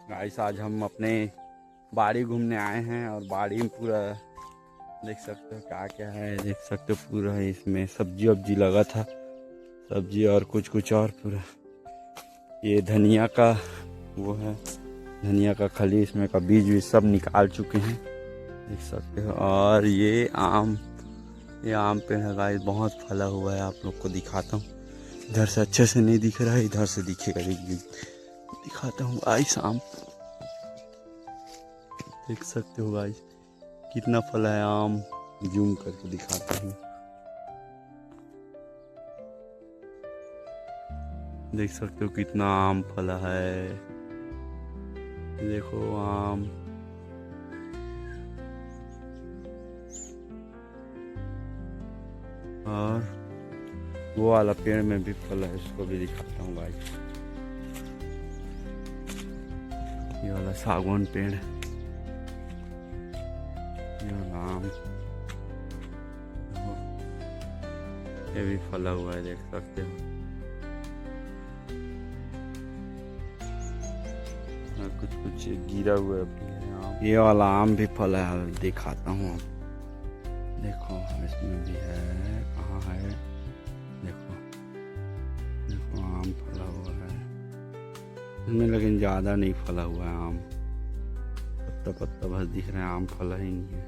Guys आज हम अपने बाड़ी घूमने आए हैं और बाड़ी में पूरा देख सकते हो क्या क्या है। देख सकते हो पूरा इसमें सब्जी वब्जी लगा था, सब्जी और कुछ और पूरा ये धनिया का वो है, धनिया का खली, इसमें का बीज भी सब निकाल चुके हैं देख सकते हो। और ये आम पेड़ है गाइस, बहुत फला हुआ है। आप लोग को दिखाता हूँ, इधर से अच्छे से नहीं दिख रहा है, इधर से दिखेगा, दिखाता हूँ गाइस। आम देख सकते हो गाइस कितना फला है आम, जूम करके दिखाता हूँ। देख सकते हो कितना आम फला है, देखो आम। और वो वाला पेड़ में भी फला है, उसको भी दिखाता हूँ गाइस। ये वाला सागवान पेड़ है, आम ये भी फला हुआ है देख सकते हो। कुछ गिरा हुआ है। ये वाला आम भी फला है, दिखाता हूँ आप देखो, इसमें भी है, कहाँ है, देखो देखो आम फला हुआ है इसमें, लेकिन ज़्यादा नहीं फला हुआ है आम, पत्ता पत्ता बस दिख रहा है, आम फला ही नहीं है।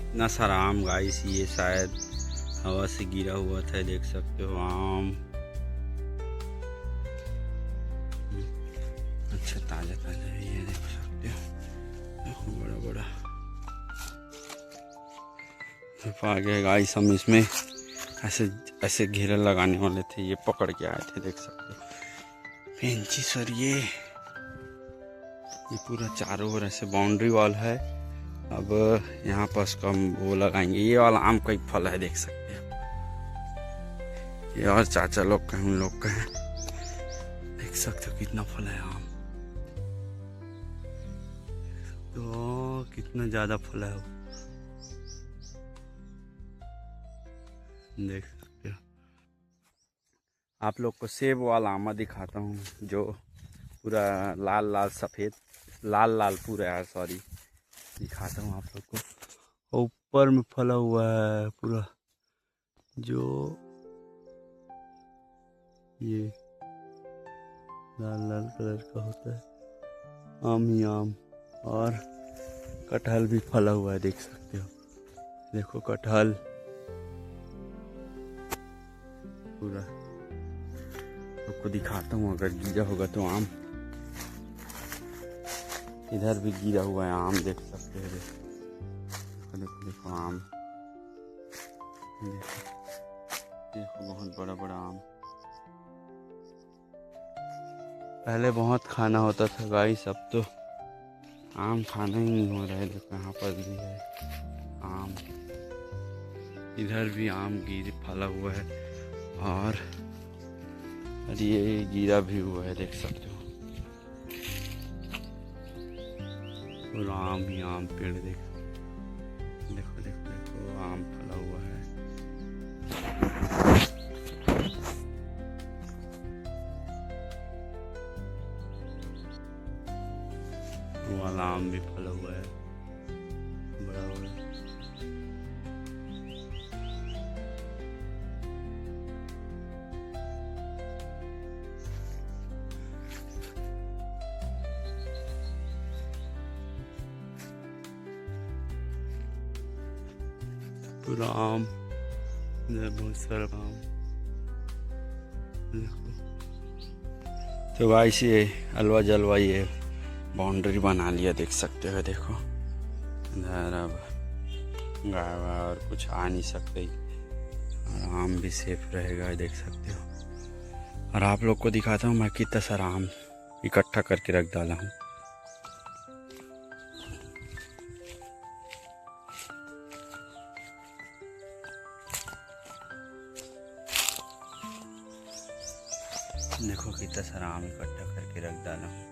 इतना सारा आम गाइस, ये शायद हवा से गिरा हुआ था, देख सकते हो आम अच्छा ताजा ताजा है, ये देख सकते हो, देखो बड़ा बड़ा आ गया गाइस। हम इसमें ऐसे ऐसे घेरा लगाने वाले थे, ये पकड़ के आए थे, देख सकते हो पेंची सर। ये पूरा चारों ओर ऐसे बाउंड्री वॉल है। अब यहाँ पर उसका वो लगाएंगे। ये वाला आम का ही फल है, देख सकते हो, ये और चाचा लोग का, हम लोग का है, देख सकते हो कितना फल है आम, तो कितना ज्यादा फल है देख सकते हो। आप लोग को सेब वाला आमा दिखाता हूँ, जो पूरा लाल लाल सफ़ेद लाल पूरा है, सॉरी, दिखाता हूँ आप लोग को। और ऊपर में फला हुआ है पूरा, जो ये लाल लाल कलर का होता है, आम ही आम। और कटहल भी फला हुआ है, देख सकते हो, देखो कटहल पूरा आपको दिखाता हूँ। अगर गिरा होगा तो आम, इधर भी गिरा हुआ है आम, देख सकते हो, देखो देखो देखो आम, देखो बहुत बड़ा बड़ा आम। पहले बहुत खाना होता था गाइस, अब तो आम खाना ही नहीं हो रहा है। देखो यहाँ पर भी है आम, इधर भी आम फला हुआ है, और ये गिरा भी हुआ है, देख सकते हो, पूरा आम ही आम पेड़, देखो देखो देखो देखो आम फला हुआ है। वो वाला आम भी फला हुआ है, बड़ा बड़ा। पूरा आम, इधर बहुत सारा आम, देखो। तो गाइस ये अलवा जलवा ये बाउंड्री बना लिया, देख सकते हो, देखो इधर अब गाय और कुछ आ नहीं सकते, और आम भी सेफ रहेगा, देख सकते हो। और आप लोग को दिखाता हूँ मैं कितना सारा आम इकट्ठा करके रख डाला हूँ। देखो कितना सारा आम इकट्ठा करके रख डाला हूँ।